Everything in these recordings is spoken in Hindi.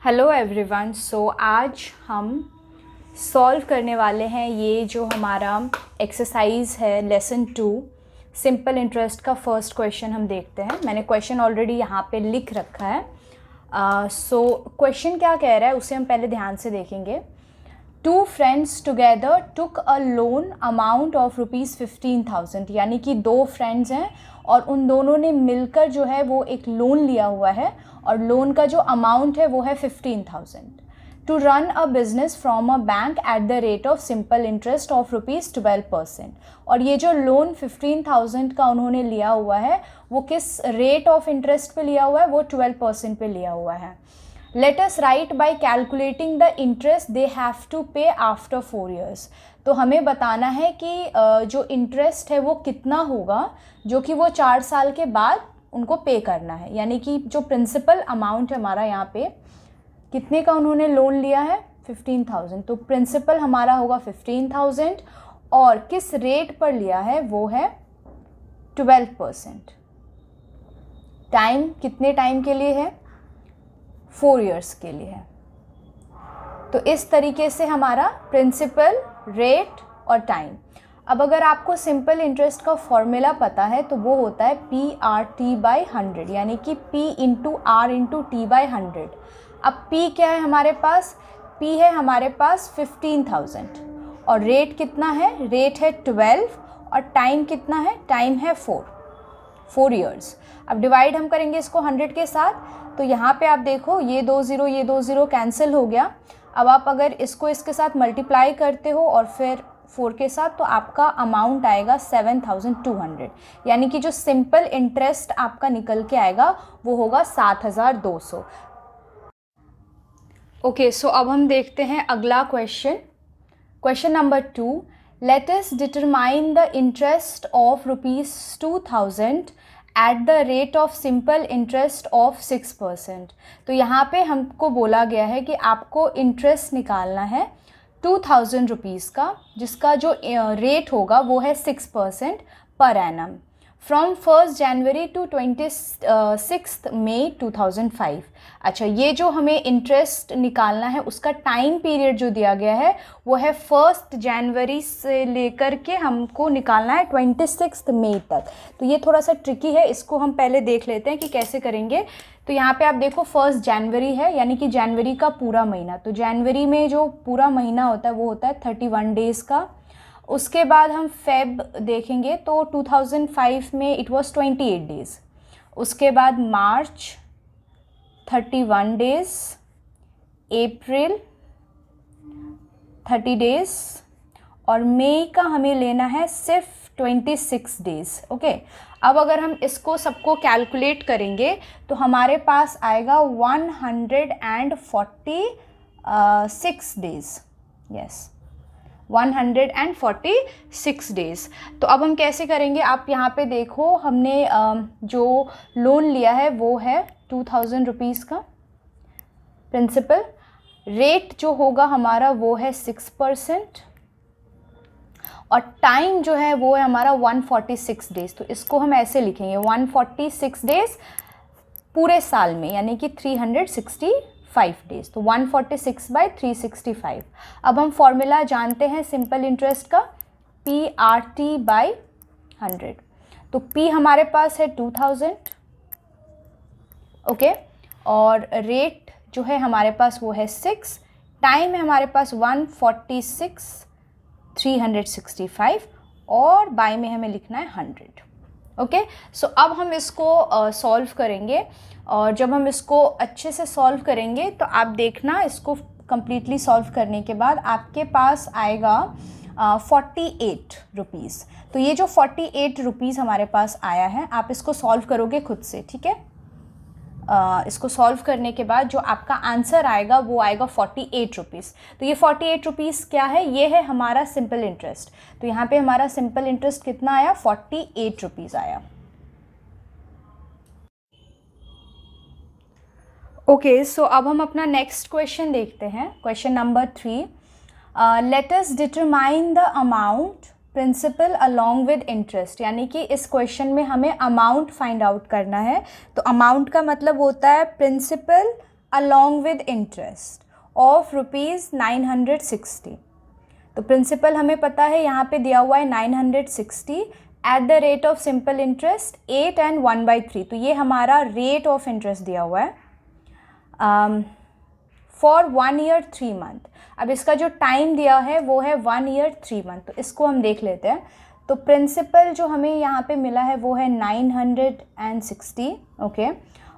Hello everyone. सो आज हम सॉल्व करने वाले हैं ये जो हमारा एक्सरसाइज है लेसन 2 सिंपल इंटरेस्ट का फर्स्ट क्वेश्चन हम देखते हैं। मैंने क्वेश्चन ऑलरेडी यहाँ पे लिख रखा है। सो क्वेश्चन क्या कह रहा है उसे हम पहले ध्यान से देखेंगे। 2 friends together took a loan amount of ₹15,000, यानी कि 2 फ्रेंड्स हैं और उन दोनों ने मिलकर जो है वो एक लोन लिया हुआ है और लोन का जो अमाउंट है वो है 15,000 to run a business from a bank at the rate of simple interest of ₹12%। और ये जो लोन 15,000 का उन्होंने लिया हुआ है वो किस रेट ऑफ इंटरेस्ट पे लिया हुआ है, वो 12% पे लिया हुआ है। Let us write by calculating the interest they have to pay after 4 years। तो हमें बताना है कि जो इंटरेस्ट है वो कितना होगा जो कि वो 4 साल के बाद उनको पे करना है। यानी कि जो प्रिंसिपल अमाउंट है हमारा यहाँ पे कितने का उन्होंने लोन लिया है 15,000, तो प्रिंसिपल हमारा होगा 15,000 और किस रेट पर लिया है वो है 12%। टाइम कितने टाइम के लिए है, 4 इयर्स के लिए है। तो इस तरीके से हमारा प्रिंसिपल, रेट और टाइम। अब अगर आपको सिंपल इंटरेस्ट का फॉर्मूला पता है तो वो होता है PRT/100, यानी कि P into R into T/100। अब P क्या है हमारे पास, P है हमारे पास 15,000 और रेट कितना है, रेट है 12 और टाइम कितना है, टाइम है 4 इयर्स। अब डिवाइड हम करेंगे इसको 100 के साथ, तो यहाँ पे आप देखो ये 2 0 कैंसिल हो गया। अब आप अगर इसको इसके साथ मल्टीप्लाई करते हो और फिर 4 के साथ तो आपका अमाउंट आएगा 7,200, यानी कि जो सिंपल इंटरेस्ट आपका निकल के आएगा वो होगा 7,200। ओके, सो अब हम देखते हैं अगला question number 2। Late us determine the interest of ₹2,000 eight the rate of simple interest of 6%। तो यहाँ पे हमको बोला गया है कि आपको इंटरेस्ट निकालना है 2,000 रुपीज़ का, जिसका जो रेट होगा वो है 6% per annum from 1 January to 26 May 2005। अच्छा, ये जो हमें इंटरेस्ट निकालना है उसका टाइम पीरियड जो दिया गया है वो है 1 जनवरी से लेकर के हमको निकालना है 26 मई तक। तो ये थोड़ा सा ट्रिकी है, इसको हम पहले देख लेते हैं कि कैसे करेंगे। तो यहाँ पे आप देखो 1 जनवरी है, यानी कि जनवरी का पूरा महीना। तो जनवरी में जो पूरा महीना होता है वो होता है 31 डेज़ का। उसके बाद हम फेब देखेंगे तो 2005 में इट वाज 28 डेज़। उसके बाद मार्च 31 डेज़, अप्रैल 30 डेज़ और मई का हमें लेना है सिर्फ 26 डेज़। ओके, अब अगर हम इसको सबको कैलकुलेट करेंगे तो हमारे पास आएगा 146 डेज़। Yes, 146 days. तो अब हम कैसे करेंगे, आप यहाँ पे देखो हमने जो लोन लिया है वो है 2,000 रुपीज़ का प्रिंसिपल। रेट जो होगा हमारा वो है 6% और टाइम जो है वो है हमारा 146 डेज़। तो इसको हम ऐसे लिखेंगे 146 डेज़ पूरे साल में, यानी कि 365 डेज़। तो 146/365। अब हम फॉर्मूला जानते हैं सिंपल इंटरेस्ट का, PRT/100। तो P हमारे पास है 2,000, ओके, और रेट जो है हमारे पास वो है 6, टाइम है हमारे पास 146/365 और बाय में हमें लिखना है 100। ओके, सो अब हम इसको सॉल्व करेंगे और जब हम इसको अच्छे से सॉल्व करेंगे तो आप देखना इसको कम्प्लीटली सॉल्व करने के बाद आपके पास आएगा 48 रुपीज़। तो ये जो 48 रुपीज़ हमारे पास आया है आप इसको सॉल्व करोगे खुद से, ठीक है। इसको सॉल्व करने के बाद जो आपका आंसर आएगा वो आएगा 48 रुपीज़। तो ये 48 रुपीज़ क्या है, ये है हमारा सिंपल इंटरेस्ट। तो यहाँ पे हमारा सिंपल इंटरेस्ट कितना आया, 48 रुपीज़ आया। ओके, सो अब हम अपना नेक्स्ट क्वेश्चन देखते हैं, question number 3। Let us determine the amount principal along with interest, यानी कि इस क्वेश्चन में हमें अमाउंट फाइंड आउट करना है। तो अमाउंट का मतलब होता है principal along with interest of ₹960। तो प्रिंसिपल हमें पता है यहाँ पे दिया हुआ है 960 eight the rate of simple interest 8 and 1/3। तो ये हमारा रेट ऑफ इंटरेस्ट दिया हुआ है फॉर 1 year 3 month। अब इसका जो टाइम दिया है वो है 1 year 3 month। तो इसको हम देख लेते हैं। तो प्रिंसिपल जो हमें यहाँ पे मिला है वो है 960, ओके,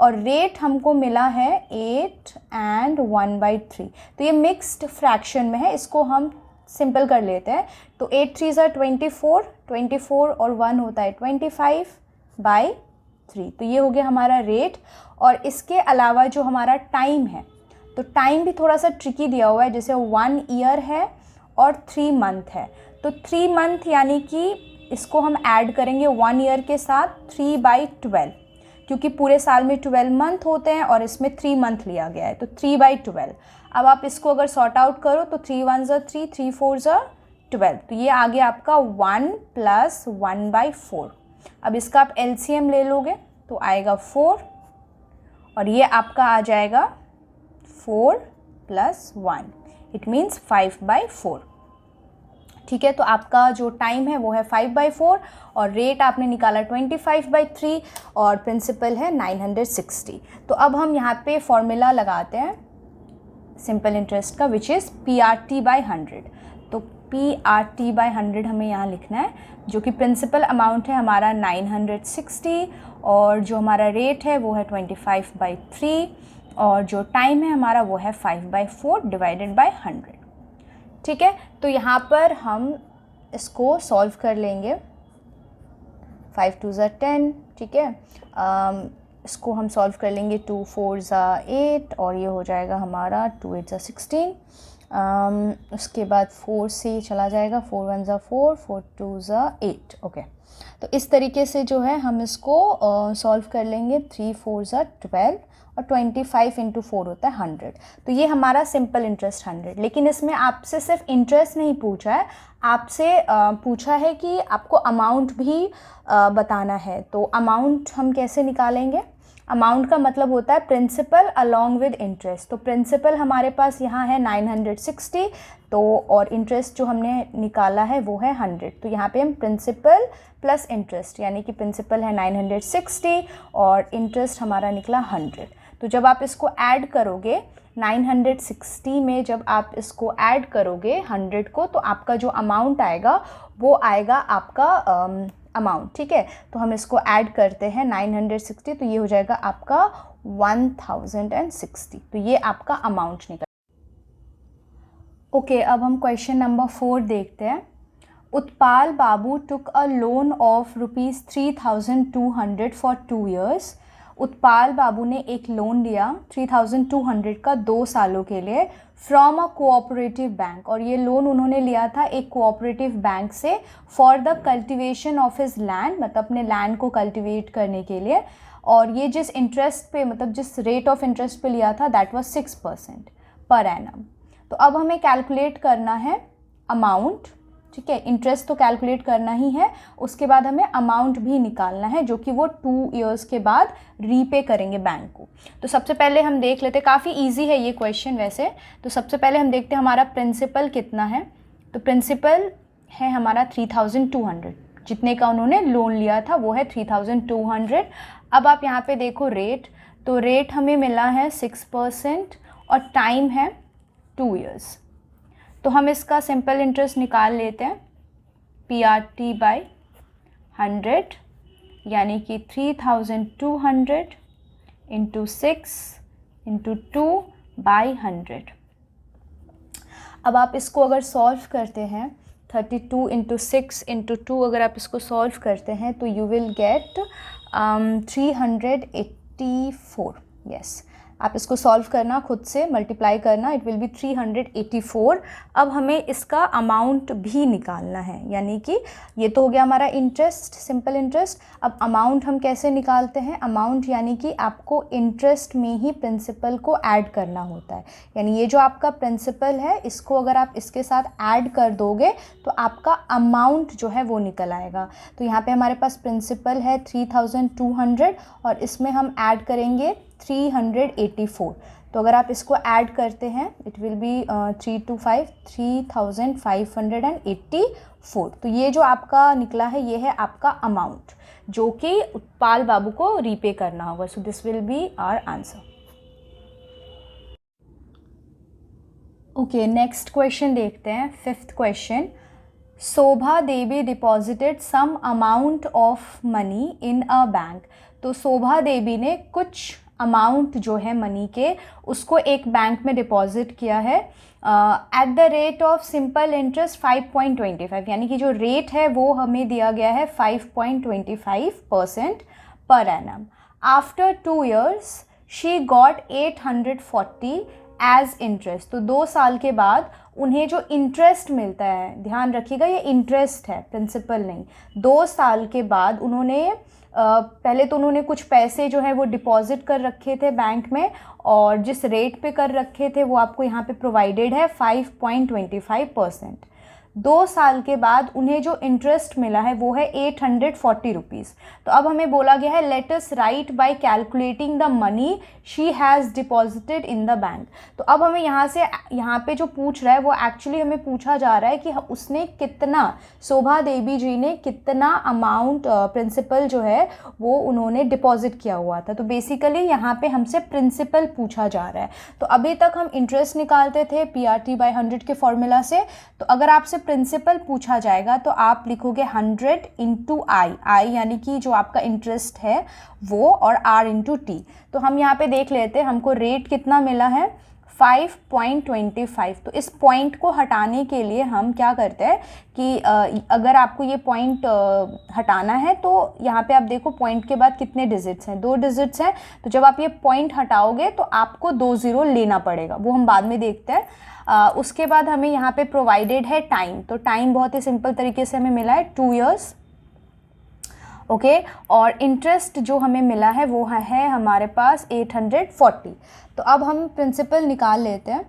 और रेट हमको मिला है 8 and 1/3। तो ये मिक्स्ड फ्रैक्शन में है, इसको हम सिंपल कर लेते हैं। तो 8 3s are 24, 24 और 1 होता है 25/3। तो ये हो गया हमारा रेट। और इसके अलावा जो हमारा टाइम है, तो टाइम भी थोड़ा सा ट्रिकी दिया हुआ है, जैसे 1 year है और 3 month है। तो 3 month यानी कि इसको हम ऐड करेंगे 1 year के साथ 3/12, क्योंकि पूरे साल में 12 month होते हैं और इसमें 3 month लिया गया है, तो 3/12। अब आप इसको अगर सॉर्ट आउट करो तो 3 1s are 3, 3 4s are 12। तो ये आ गया आपका 1 + 1/4। अब इसका आप LCM ले लोगे तो आएगा 4, और ये आपका आ जाएगा 4 + 1, इट मीन्स 5/4। ठीक है, तो आपका जो टाइम है वो है 5/4 और रेट आपने निकाला 25/3 और प्रिंसिपल है 960। तो अब हम यहाँ पे फॉर्मूला लगाते हैं सिंपल इंटरेस्ट का, विच इज़ PRT/100। तो PRT/100 हमें यहाँ लिखना है, जो कि प्रिंसिपल अमाउंट है हमारा 960 और जो हमारा रेट है वो है 25/3 और जो टाइम है हमारा वो है 5/4 डिवाइडेड बाय 100। ठीक है, तो यहाँ पर हम इसको सॉल्व कर लेंगे। 5 2s are 10, ठीक है, इसको हम सॉल्व कर लेंगे। 2 4s are 8 और ये हो जाएगा हमारा 2 8s are 16। उसके बाद 4 से चला जाएगा, 4 1s are 4, 4 2s are 8, okay. तो इस तरीके से जो है हम इसको सॉल्व कर लेंगे। 3 4s are 12 और 25 × 4 होता है 100। तो ये हमारा सिंपल इंटरेस्ट 100। लेकिन इसमें आपसे सिर्फ इंटरेस्ट नहीं पूछा है, आपसे पूछा है कि आपको अमाउंट भी बताना है। तो अमाउंट हम कैसे निकालेंगे? अमाउंट का मतलब होता है प्रिंसिपल अलॉन्ग विद इंटरेस्ट। तो प्रिंसिपल हमारे पास यहाँ है 960, तो और इंटरेस्ट जो हमने निकाला है वो है 100। तो यहाँ पे हम प्रिंसिपल प्लस इंटरेस्ट, यानी कि प्रिंसिपल है 960 और इंटरेस्ट हमारा निकला 100। तो जब आप इसको ऐड करोगे 960 में, जब आप इसको ऐड करोगे 100 को, तो आपका जो अमाउंट आएगा वो आएगा आपका अमाउंट। ठीक है, तो हम इसको ऐड करते हैं 960, तो ये हो जाएगा आपका 1060। तो ये आपका अमाउंट निकल। ओके, अब हम क्वेश्चन नंबर 4 देखते हैं। उत्पाल बाबू टुक अ लोन ऑफ ₹3200 फॉर 2 years। उत्पाल बाबू ने एक लोन लिया 3200 का 2 सालों के लिए फ्रॉम अ कोऑपरेटिव बैंक, और ये लोन उन्होंने लिया था एक कोऑपरेटिव बैंक से for the cultivation of his land, मतलब अपने लैंड को कल्टिवेट करने के लिए। और ये जिस इंटरेस्ट पे, मतलब जिस रेट ऑफ इंटरेस्ट पे लिया था, दैट वाज 6% पर एनम। तो अब हमें कैलकुलेट करना है अमाउंट। ठीक है, इंटरेस्ट तो कैलकुलेट करना ही है, उसके बाद हमें अमाउंट भी निकालना है, जो कि वो 2 years के बाद रीपे करेंगे बैंक को। तो सबसे पहले हम देख लेते हैं, काफ़ी इजी है ये क्वेश्चन वैसे। तो सबसे पहले हम देखते हैं हमारा प्रिंसिपल कितना है। तो प्रिंसिपल है हमारा 3200, जितने का उन्होंने लोन लिया था वो है 3200। अब आप यहाँ पे देखो रेट, तो रेट हमें मिला है 6% और टाइम है 2 years। तो हम इसका सिंपल इंटरेस्ट निकाल लेते हैं, PRT/100, यानी कि 3200 × 6 × 2/100। अब आप इसको अगर सॉल्व करते हैं 32 × 6 × 2, अगर आप इसको सॉल्व करते हैं तो यू विल गेट 384। यस, आप इसको सॉल्व करना, खुद से मल्टीप्लाई करना, इट विल बी 384। अब हमें इसका अमाउंट भी निकालना है, यानी कि ये तो हो गया हमारा इंटरेस्ट, सिंपल इंटरेस्ट। अब अमाउंट हम कैसे निकालते हैं? अमाउंट यानी कि आपको इंटरेस्ट में ही प्रिंसिपल को ऐड करना होता है, यानी ये जो आपका प्रिंसिपल है इसको अगर आप इसके साथ ऐड कर दोगे तो आपका अमाउंट जो है वो निकल आएगा। तो यहाँ पे हमारे पास प्रिंसिपल है 3200 और इसमें हम ऐड करेंगे 384। तो अगर आप इसको ऐड करते हैं इट विल बी 3 to 5 3584। तो ये जो आपका निकला है ये है आपका अमाउंट जो कि उत्पाल बाबू को रीपे करना होगा। So this will be our answer. Okay, next question देखते हैं। 5th question, Shobha Devi deposited some amount of money in a bank. तो शोभा देवी ने कुछ अमाउंट जो है मनी के उसको एक बैंक में डिपॉजिट किया है eight the rate of simple interest 5.25, यानी कि जो रेट है वो हमें दिया गया है 5.25% per annum. After 2 years she got 840 as interest. तो 2 साल के बाद उन्हें जो इंटरेस्ट मिलता है, ध्यान रखिएगा ये इंटरेस्ट है, प्रिंसिपल नहीं। 2 साल के बाद उन्होंने पहले तो उन्होंने कुछ पैसे जो है वो डिपॉजिट कर रखे थे बैंक में, और जिस रेट पे कर रखे थे वो आपको यहाँ पे प्रोवाइडेड है 5.25%। 2 साल के बाद उन्हें जो इंटरेस्ट मिला है वो है 840 रुपीज़। तो अब हमें बोला गया है let us right bye calculating the money she has deposited in the bank. तो अब हमें यहाँ पे जो पूछ रहा है वो एक्चुअली हमें पूछा जा रहा है कि उसने कितना, शोभा देवी जी ने कितना अमाउंट प्रिंसिपल जो है वो उन्होंने डिपॉजिट किया हुआ था। तो बेसिकली यहाँ पे हमसे प्रिंसिपल पूछा जा रहा है। तो अभी तक हम इंटरेस्ट निकालते थे PRT/100 के फॉर्मूला से। तो अगर आपसे प्रिंसिपल पूछा जाएगा तो आप लिखोगे 100 इंटू आई यानी कि जो आपका इंटरेस्ट है वो, और R इंटू टी। तो हम यहाँ पे देख लेते हैं हमको रेट कितना मिला है 5.25। तो इस पॉइंट को हटाने के लिए हम क्या करते हैं कि अगर आपको ये पॉइंट हटाना है तो यहाँ पे आप देखो पॉइंट के बाद कितने डिजिट्स हैं, 2 डिजिट्स हैं। तो जब आप ये पॉइंट हटाओगे तो आपको 2 0 लेना पड़ेगा, वो हम बाद में देखते हैं। उसके बाद हमें यहाँ पे प्रोवाइडेड है टाइम। तो टाइम बहुत ही सिंपल तरीके से हमें मिला है 2 years। ओके, और इंटरेस्ट जो हमें मिला है वो है हमारे पास 840। तो अब हम प्रिंसिपल निकाल लेते हैं,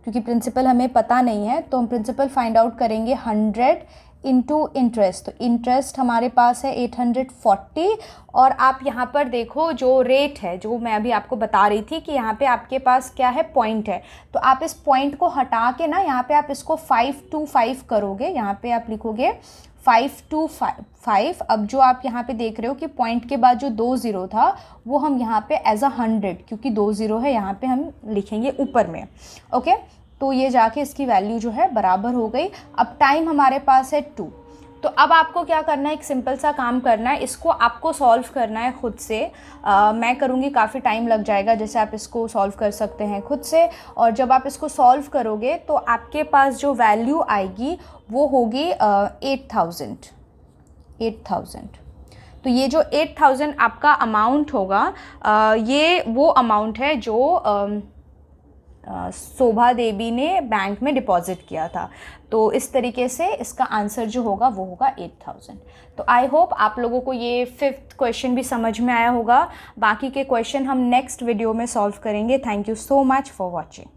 क्योंकि प्रिंसिपल हमें पता नहीं है तो हम प्रिंसिपल फाइंड आउट करेंगे 100 इंटू इंटरेस्ट। तो इंटरेस्ट हमारे पास है 840, और आप यहाँ पर देखो जो रेट है जो मैं अभी आपको बता रही थी कि यहाँ पे आपके पास क्या है, पॉइंट है। तो आप इस पॉइंट को हटा के ना यहाँ पे आप इसको 525 करोगे, यहाँ पे आप लिखोगे 525। अब जो आप यहाँ पे देख रहे हो कि पॉइंट के बाद जो 2 0 था वो हम यहाँ पे एज अ 100, क्योंकि 2 0 है यहाँ पे हम लिखेंगे ऊपर में। ओके, तो ये जाके इसकी वैल्यू जो है बराबर हो गई। अब टाइम हमारे पास है 2। तो अब आपको क्या करना है, एक सिंपल सा काम करना है, इसको आपको सॉल्व करना है खुद से। मैं करूँगी, काफ़ी टाइम लग जाएगा, जैसे आप इसको सॉल्व कर सकते हैं खुद से। और जब आप इसको सॉल्व करोगे तो आपके पास जो वैल्यू आएगी वो होगी 8,000। तो ये जो 8,000 आपका अमाउंट होगा, ये वो अमाउंट है जो शोभा देवी ने बैंक में डिपॉजिट किया था। तो इस तरीके से इसका आंसर जो होगा वो होगा 8,000। तो आई होप आप लोगों को ये 5th क्वेश्चन भी समझ में आया होगा। बाकी के क्वेश्चन हम नेक्स्ट वीडियो में सॉल्व करेंगे। Thank you so much for watching.